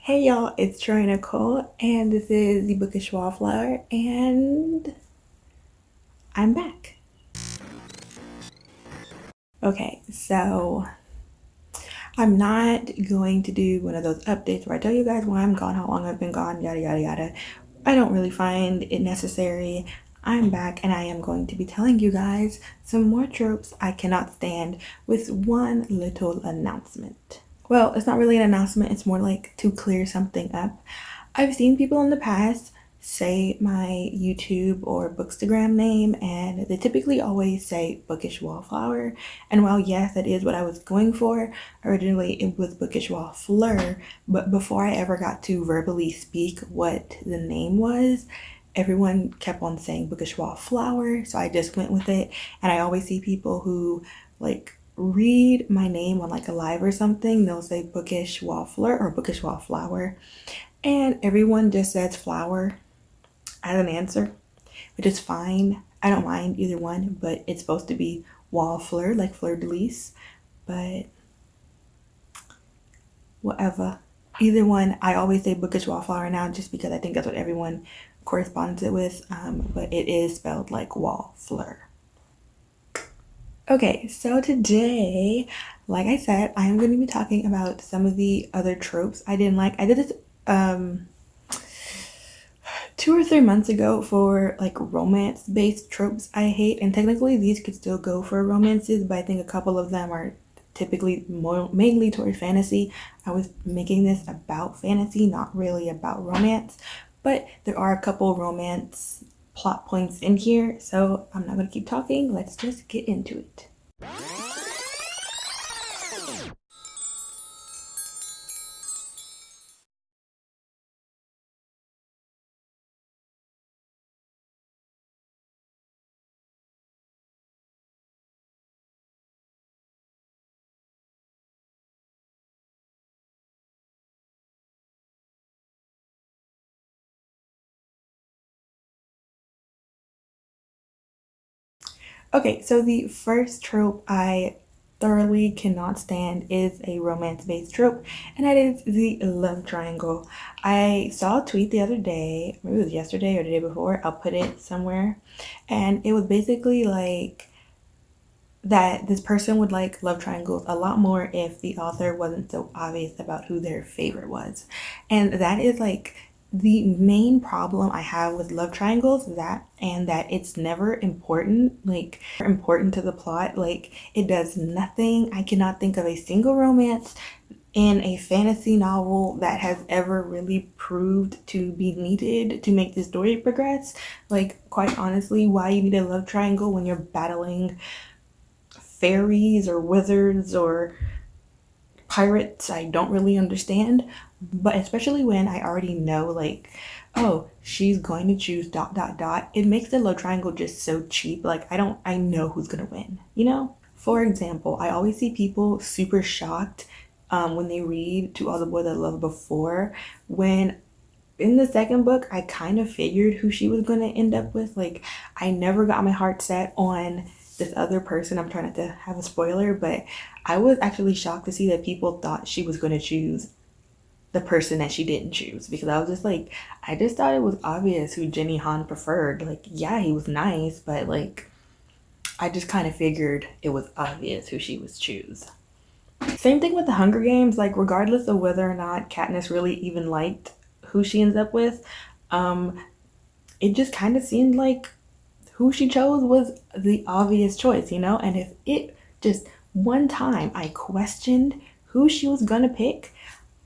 Hey y'all, it's Troy-Nicole, and this is the Bookish Wallflower, and I'm back. Okay, so I'm not going to do one of those updates where I tell you guys why I'm gone, how long I've been gone, yada yada yada. I don't really find it necessary. I'm back, and I am going to be telling you guys some more tropes I cannot stand with one little announcement. Well, it's not really an announcement, it's more like to clear something up. I've seen people in the past say my YouTube or Bookstagram name, and they typically always say Bookish Wallflower. And while yes, that is what I was going for, originally it was Bookish Wallfleur, but before I ever got to verbally speak what the name was, everyone kept on saying Bookish Wallflower, so I just went with it. And I always see people who like read my name on like a live or something, they'll say Bookish Wallfleur or Bookish Wallflower, and everyone just says flower as an answer, which is fine. I don't mind either one, but it's supposed to be Wallfleur, like fleur de lis, but whatever. Either one, I always say Bookish Wallflower now just because I think that's what everyone corresponds it with, but it is spelled like Wallfleur. Okay, so today, like I said, I am going to be talking about some of the other tropes I didn't like. I did this 2 or 3 months ago for like romance-based tropes I hate, and technically these could still go for romances, but I think a couple of them are typically mainly toward fantasy. I was making this about fantasy, not really about romance, but there are a couple romance plot points in here, so I'm not going to keep talking. Let's just get into it. Okay, so the first trope I thoroughly cannot stand is a romance-based trope, and that is the love triangle. I saw a tweet the other day, maybe it was yesterday or the day before, I'll put it somewhere, and it was basically like that this person would like love triangles a lot more if the author wasn't so obvious about who their favorite was. And that is like the main problem I have with love triangles, that and that it's never important, like important to the plot. Like it does nothing. I cannot think of a single romance in a fantasy novel that has ever really proved to be needed to make the story progress. Like quite honestly, why you need a love triangle when you're battling fairies or wizards or pirates, I don't really understand. But especially when I already know, like, oh, she's going to choose dot dot dot, it makes the love triangle just so cheap. Like I know who's gonna win, you know? For example, I always see people super shocked when they read To All the Boy That Loved Before, when in the second book I kind of figured who she was going to end up with. Like I never got my heart set on this other person. I'm trying not to have a spoiler, but I was actually shocked to see that people thought she was going to choose the person that she didn't choose, because I was just like, I just thought it was obvious who Jenny Han preferred. Like yeah, he was nice, but like I just kind of figured it was obvious who she was choose. Same thing with the Hunger Games, like regardless of whether or not Katniss really even liked who she ends up with, um, it just kind of seemed like who she chose was the obvious choice, you know? And if it just one time I questioned who she was gonna pick,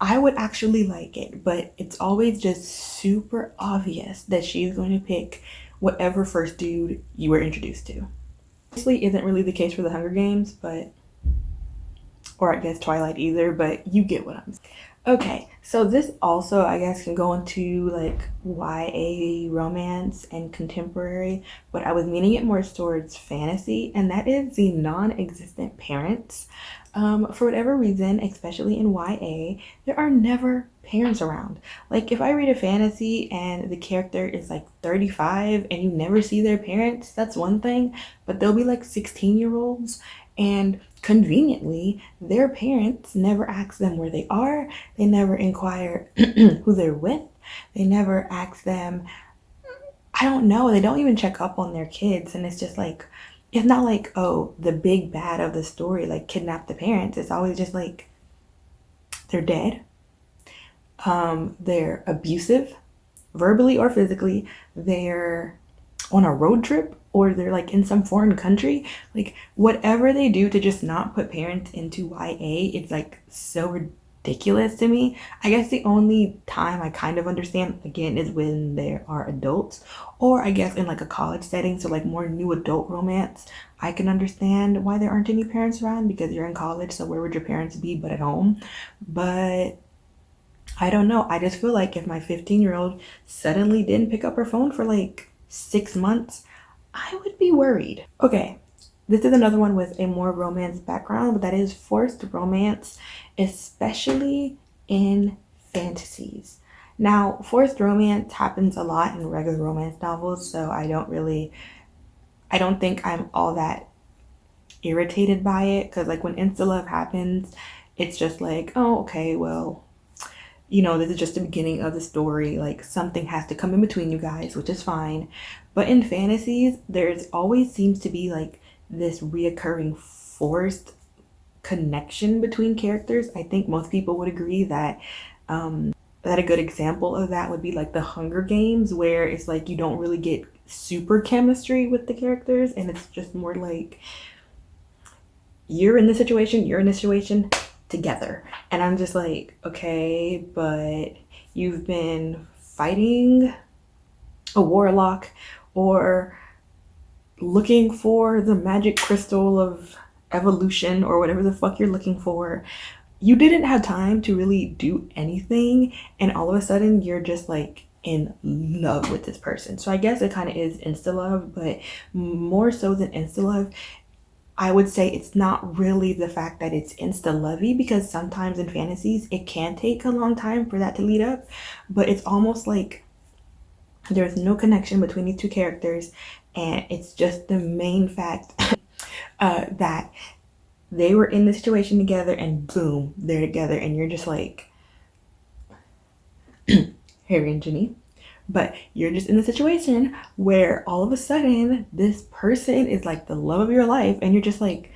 I would actually like it. But it's always just super obvious that she's going to pick whatever first dude you were introduced to. Obviously isn't really the case for the Hunger Games, but or I guess Twilight either, but you get what I'm saying. Okay, so this also, I guess, can go into like YA romance and contemporary, but I was meaning it more towards fantasy, and that is the non-existent parents. For whatever reason, especially in YA, there are never parents around. Like if I read a fantasy and the character is like 35 and you never see their parents, that's one thing, but they'll be like 16-year-olds And conveniently, their parents never ask them where they are. They never inquire who they're with. They never ask them, I don't know, they don't even check up on their kids. And it's just like, it's not like, oh, the big bad of the story, like kidnap the parents. It's always just like, they're dead. They're abusive, verbally or physically. They're on a road trip, or they're like in some foreign country. Like whatever they do to just not put parents into YA, it's like so ridiculous to me. I guess the only time I kind of understand again is when there are adults, or I guess in like a college setting, so like more new adult romance. I can understand why there aren't any parents around because you're in college, so where would your parents be but at home? But I don't know. I just feel like if my 15-year-old suddenly didn't pick up her phone for like 6 months, I would be worried. Okay, this is another one with a more romance background, but that is forced romance, especially in fantasies. Now, forced romance happens a lot in regular romance novels, so I don't think I'm all that irritated by it, because like when insta love happens, it's just like, oh, okay, well, this is just the beginning of the story. Like something has to come in between you guys, which is fine. But in fantasies, there's always seems to be like this reoccurring forced connection between characters. I think most people would agree that that a good example of that would be like the Hunger Games, where it's like you don't really get super chemistry with the characters, and it's just more like you're in this situation, you're in this situation together. And I'm just like, okay, but you've been fighting a warlock or looking for the magic crystal of evolution or whatever the fuck you're looking for. You didn't have time to really do anything, and all of a sudden you're just like in love with this person. So I guess it kind of is insta love, but more so than insta love, I would say it's not really the fact that it's insta-lovey, because sometimes in fantasies it can take a long time for that to lead up, but it's almost like there's no connection between these two characters, and it's just the main fact that they were in the situation together and boom, they're together, and you're just like, Harry and Ginny. But you're just in the situation where all of a sudden this person is like the love of your life, and you're just like,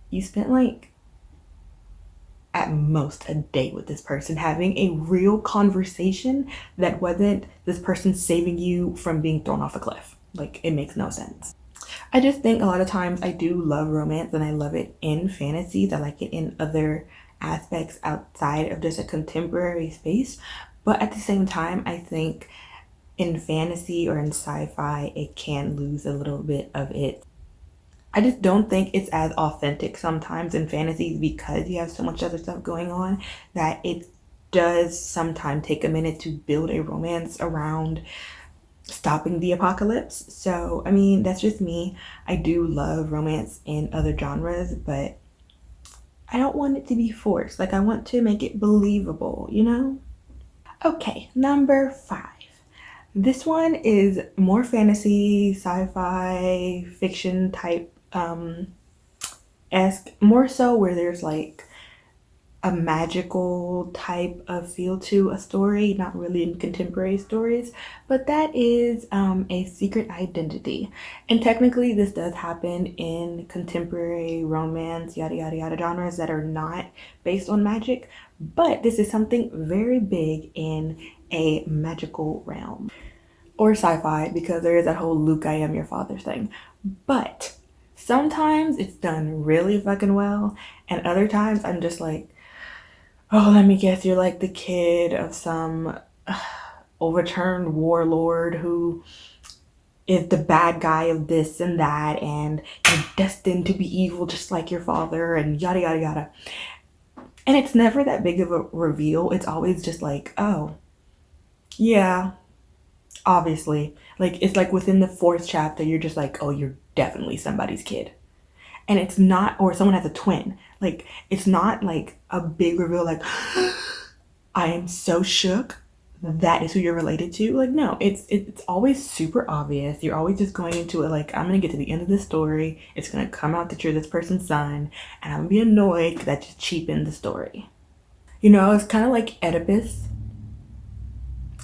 you spent like at most a day with this person having a real conversation that wasn't this person saving you from being thrown off a cliff. Like, it makes no sense. I just think a lot of times I do love romance, and I love it in fantasies. I like it in other aspects outside of just a contemporary space. But at the same time, I think in fantasy or in sci-fi, it can lose a little bit of it. I just don't think it's as authentic sometimes in fantasies, because you have so much other stuff going on, that it does sometimes take a minute to build a romance around stopping the apocalypse. So, I mean, that's just me. I do love romance in other genres, but I don't want it to be forced. Like, I want to make it believable, Okay, number 5. This one is more fantasy, sci-fi, fiction type esque, more so where there's like a magical type of feel to a story, not really in contemporary stories, but that is a secret identity. And technically this does happen in contemporary romance, yada yada yada genres that are not based on magic, but this is something very big in a magical realm. Or sci-fi, because there is that whole Luke, I am your father thing. But sometimes it's done really fucking well, and other times I'm just like, oh, let me guess, you're like the kid of some overturned warlord who is the bad guy of this and that, and you're destined to be evil just like your father, and yada yada yada. And it's never that big of a reveal. It's always just like, oh, yeah, obviously. Like, it's like within the 4th chapter, you're just like, oh, you're definitely somebody's kid. And it's not, or someone has a twin. Like, it's not like a big reveal, like, I am so shook that is who you're related to. Like, no, it's always super obvious. You're always just going into it like, I'm gonna get to the end of this story, it's gonna come out that you're this person's son, and I'm gonna be annoyed because that just cheapened the story. You know, it's kind of like Oedipus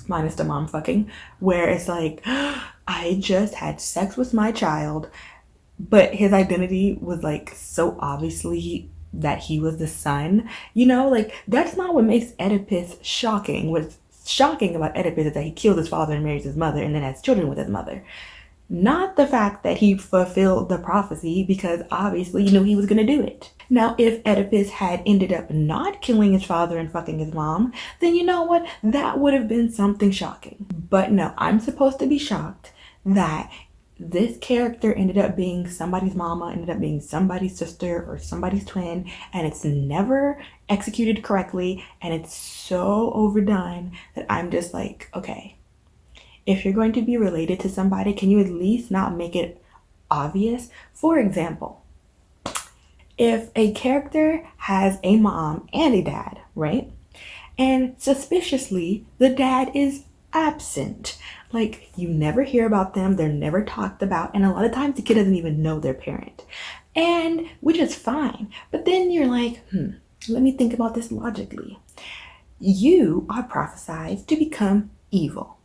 minus the mom fucking, where it's like, I just had sex with my child, but his identity was like so obviously that he was the son. You know, like, that's not what makes Oedipus shocking. What's shocking about Oedipus is that he killed his father and marries his mother and then has children with his mother. Not the fact that he fulfilled the prophecy, because obviously you knew he was going to do it. Now, if Oedipus had ended up not killing his father and fucking his mom, then you know what? That would have been something shocking. But no, I'm supposed to be shocked that this character ended up being somebody's mama, ended up being somebody's sister or somebody's twin, and it's never executed correctly, and it's so overdone that I'm just like, okay, if you're going to be related to somebody, can you at least not make it obvious? For example, if a character has a mom and a dad, right? And suspiciously, the dad is absent. Like, you never hear about them, they're never talked about, and a lot of times the kid doesn't even know their parent. And which is fine. But then you're like, let me think about this logically. You are prophesied to become evil.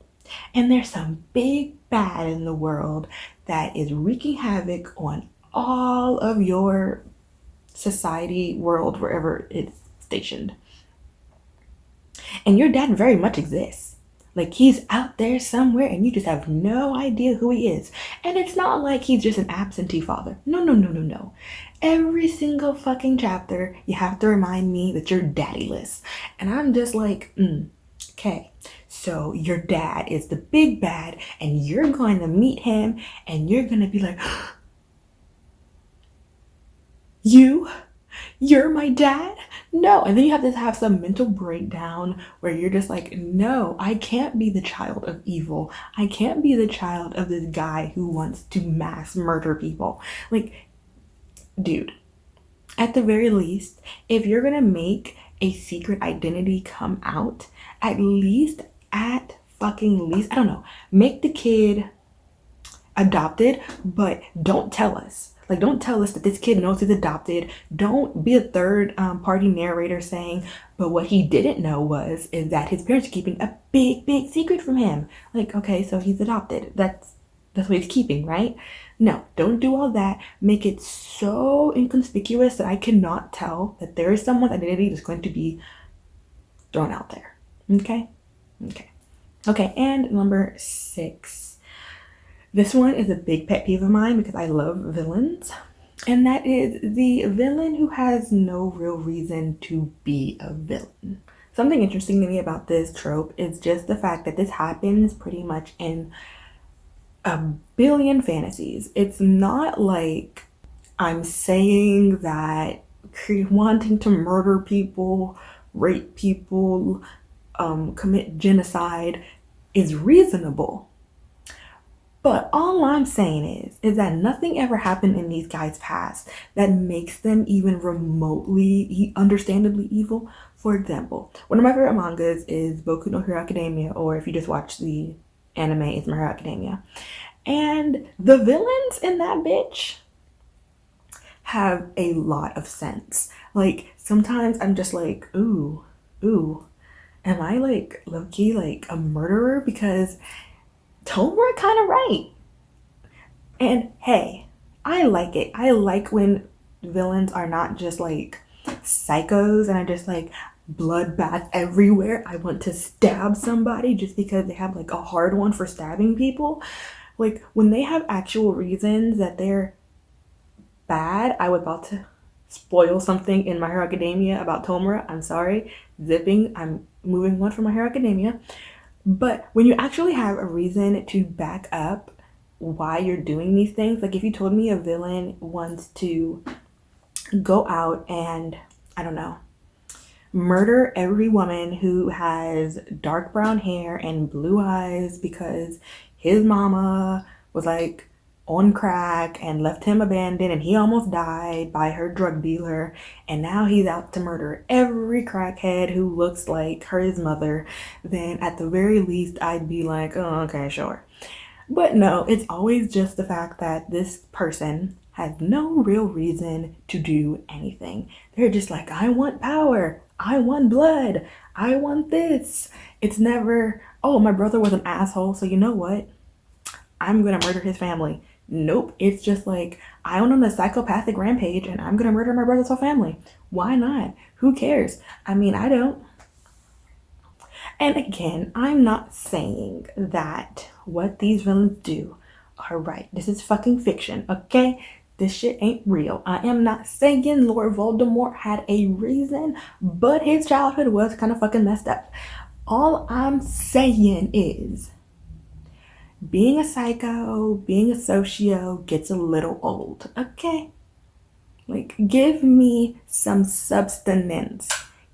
And there's some big bad in the world that is wreaking havoc on all of your society, world, wherever it's stationed. And your dad very much exists. Like, he's out there somewhere and you just have no idea who he is. And it's not like he's just an absentee father. No. Every single fucking chapter, you have to remind me that you're daddyless. And I'm just like, okay. So your dad is the big bad and you're going to meet him and you're going to be like, you're my dad? No. And then you have to have some mental breakdown where you're just like, no, I can't be the child of evil. I can't be the child of this guy who wants to mass murder people. Like, dude, at the very least, if you're going to make a secret identity come out, at least, I don't know, make the kid adopted, but don't tell us. Like, don't tell us that this kid knows he's adopted. Don't be a third party narrator saying, but what he didn't know is that his parents are keeping a big secret from him. Like, okay, so he's adopted. That's what he's keeping, right? No, don't do all that. Make it so inconspicuous that I cannot tell that there is someone's identity that's going to be thrown out there. Okay, and number 6. This one is a big pet peeve of mine because I love villains. And that is the villain who has no real reason to be a villain. Something interesting to me about this trope is just the fact that this happens pretty much in a billion fantasies. It's not like I'm saying that wanting to murder people, rape people, commit genocide is reasonable. But all I'm saying is that nothing ever happened in these guys' past that makes them even remotely understandably evil. For example, one of my favorite mangas is Boku no Hero Academia, or if you just watch the anime, it's My Hero Academia. And the villains in that bitch have a lot of sense. Like, sometimes I'm just like, ooh, am I like low-key like a murderer? Because Tomura kind of right. And hey, I like it. I like when villains are not just like psychos and are just like bloodbath everywhere. I want to stab somebody just because they have like a hard one for stabbing people. Like, when they have actual reasons that they're bad. I was about to spoil something in My Hero Academia about Tomura. I'm sorry. I'm moving on from My Hero Academia. But when you actually have a reason to back up why you're doing these things, like if you told me a villain wants to go out and, I don't know, murder every woman who has dark brown hair and blue eyes because his mama was like on crack and left him abandoned, and he almost died by her drug dealer, and now he's out to murder every crackhead who looks like his mother, then at the very least I'd be like, oh, okay, sure. But no, it's always just the fact that this person has no real reason to do anything. They're just like, I want power, I want blood, I want this. It's never, oh, my brother was an asshole, so you know what? I'm gonna murder his family. Nope, it's just like, I went on a psychopathic rampage and I'm gonna murder my brother's whole family. Why not? Who cares? I mean, I don't. And again, I'm not saying that what these villains do are right. This is fucking fiction, okay? This shit ain't real. I am not saying Lord Voldemort had a reason, but his childhood was kind of fucking messed up. All I'm saying is, being a psycho, being a socio gets a little old, okay? Like, give me some substance.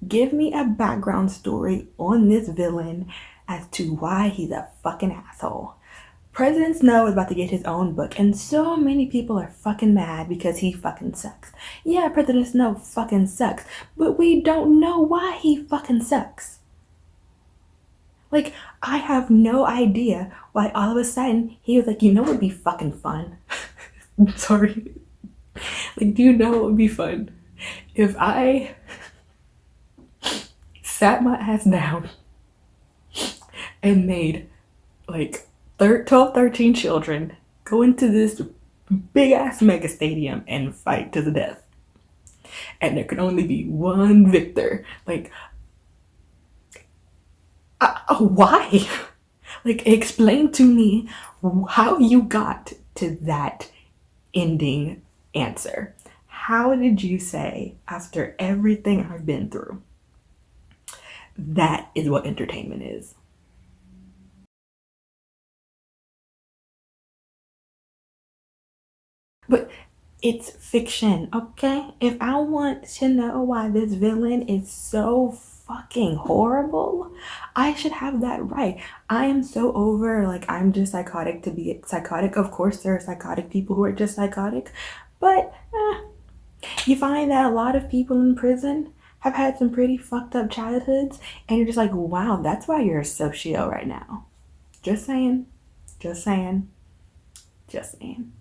Give me a background story on this villain as to why he's a fucking asshole. President Snow is about to get his own book, and so many people are fucking mad because he fucking sucks. Yeah, President Snow fucking sucks, but we don't know why he fucking sucks. Like, I have no idea why all of a sudden he was like, you know what would be fucking fun? Sorry. Like, do you know what would be fun? If I sat my ass down and made like 12, 13 children go into this big ass mega stadium and fight to the death. And there can only be one victor. Like, why? Like, explain to me how you got to that ending answer. How did you say, after everything I've been through, that is what entertainment is? But it's fiction, okay? If I want to know why this villain is so fucking horrible, I should have that right. I am so over, like, I'm just psychotic to be psychotic. Of course, there are psychotic people who are just psychotic, but you find that a lot of people in prison have had some pretty fucked up childhoods, and you're just like, wow, that's why you're a socio right now. Just saying. Just saying. Just saying.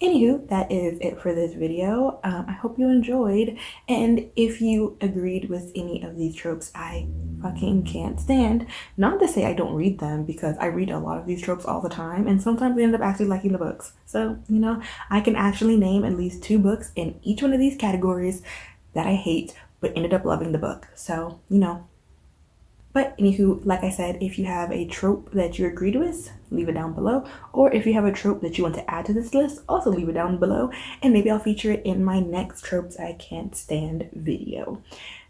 Anywho, that is it for this video. I hope you enjoyed, and if you agreed with any of these tropes I fucking can't stand, not to say I don't read them, because I read a lot of these tropes all the time, and sometimes we end up actually liking the books. So, you know, I can actually name at least 2 books in each one of these categories that I hate, but ended up loving the book. So, you know. But anywho, like I said, if you have a trope that you agreed with, leave it down below. Or if you have a trope that you want to add to this list, also leave it down below. And maybe I'll feature it in my next Tropes I Can't Stand video.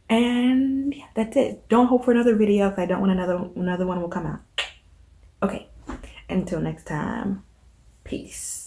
And yeah, that's it. Don't hope for another video if I don't want another one will come out. Okay, until next time, peace.